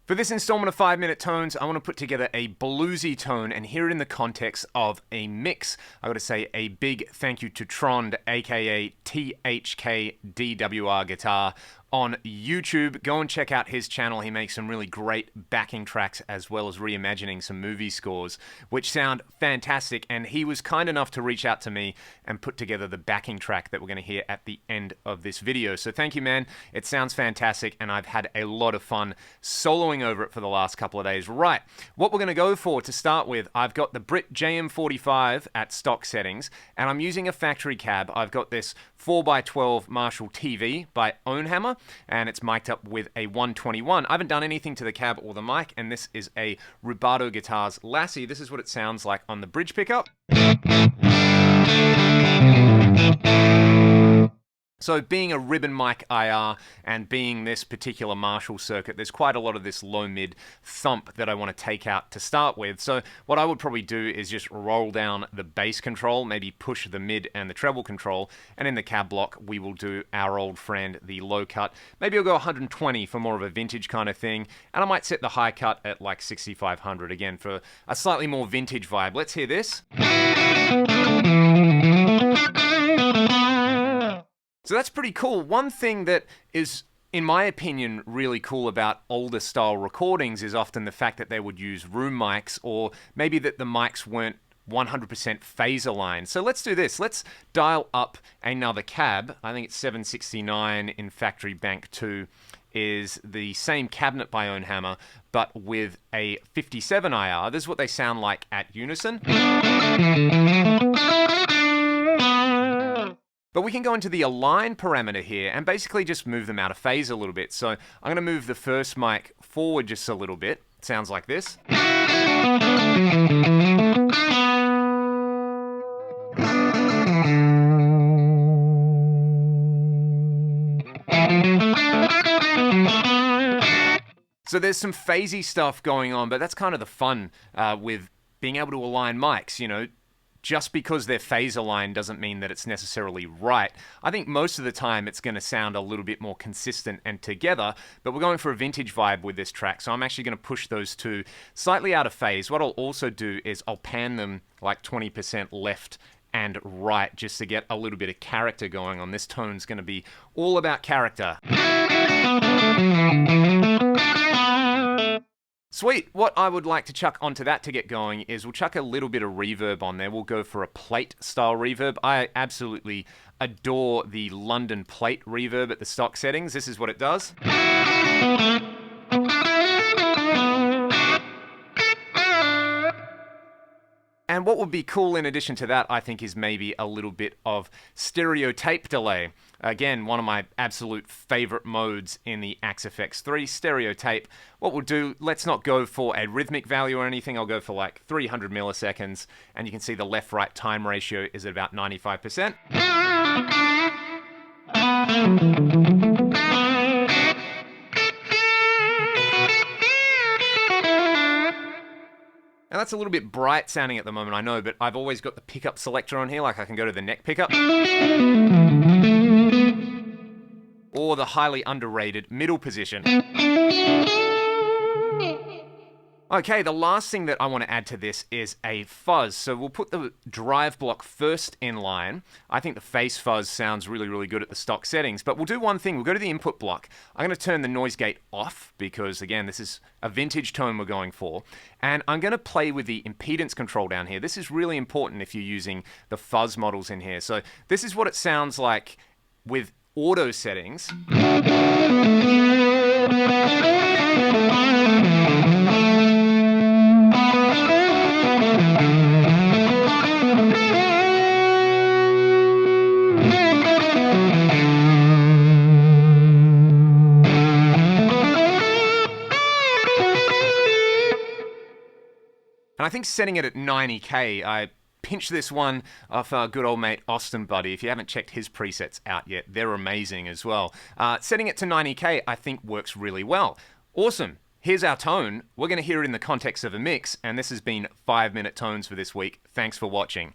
For this installment of 5-Minute Tones, I want to put together a bluesy tone and hear it in the context of a mix. I got to say a big thank you to Trond, aka THKDWR Guitar, on YouTube. Go and check out his channel. He makes some really great backing tracks as well as reimagining some movie scores, which sound fantastic. And he was kind enough to reach out to me and put together the backing track that we're going to hear at the end of this video. So thank you, man. It sounds fantastic, and I've had a lot of fun soloing over it for the last couple of days. Right, what we're going to go for to start with, I've got the Brit JM45 at stock settings, and I'm using a factory cab. I've got this 4x12 Marshall TV by Ownhammer, and it's mic'd up with a 121. I haven't done anything to the cab or the mic, and this is a Rubato Guitars Lassie. This is what it sounds like on the bridge pickup. So being a ribbon mic IR and being this particular Marshall circuit, there's quite a lot of this low-mid thump that I want to take out to start with. So what I would probably do is just roll down the bass control, maybe push the mid and the treble control, and in the cab block we will do our old friend, the low cut. Maybe I'll go 120 for more of a vintage kind of thing, and I might set the high cut at like 6500 again for a slightly more vintage vibe. Let's hear this. So that's pretty cool. One thing that is, in my opinion, really cool about older style recordings is often the fact that they would use room mics, or maybe that the mics weren't 100% phase aligned. So let's do this. Let's dial up another cab. I think it's 769 in Factory Bank 2 is the same cabinet by Ownhammer, but with a 57 IR. This is what they sound like at unison. But we can go into the align parameter here and basically just move them out of phase a little bit. So I'm going to move the first mic forward just a little bit. It sounds like this. So there's some phasey stuff going on, but that's kind of the fun with being able to align mics, you know. Just because they're phase aligned doesn't mean that it's necessarily right. I think most of the time it's going to sound a little bit more consistent and together, but we're going for a vintage vibe with this track, so I'm actually going to push those two slightly out of phase. What I'll also do is I'll pan them like 20% left and right just to get a little bit of character going on. This tone's going to be all about character. Sweet. What I would like to chuck onto that to get going is we'll chuck a little bit of reverb on there. We'll go for a plate style reverb. I absolutely adore the London plate reverb at the stock settings. This is what it does. And what would be cool in addition to that, I think, is maybe a little bit of stereo tape delay. Again, one of my absolute favorite modes in the Axe FX3, stereo tape. What we'll do, let's not go for a rhythmic value or anything. I'll go for like 300 milliseconds, and you can see the left-right time ratio is at about 95%. Now that's a little bit bright sounding at the moment, I know, but I've always got the pickup selector on here, like I can go to the neck pickup. Or the highly underrated middle position. Okay, the last thing that I want to add to this is a fuzz. So we'll put the drive block first in line. I think the face fuzz sounds really, really good at the stock settings, but we'll do one thing. We'll go to the input block. I'm going to turn the noise gate off because, again, this is a vintage tone we're going for. And I'm going to play with the impedance control down here. This is really important if you're using the fuzz models in here. So this is what it sounds like with auto settings. And I think setting it at 90K, I pinched this one off our good old mate Austin Buddy. If you haven't checked his presets out yet, they're amazing as well. Setting it to 90K, I think works really well. Awesome. Here's our tone. We're going to hear it in the context of a mix, and this has been 5-Minute Tones for this week. Thanks for watching.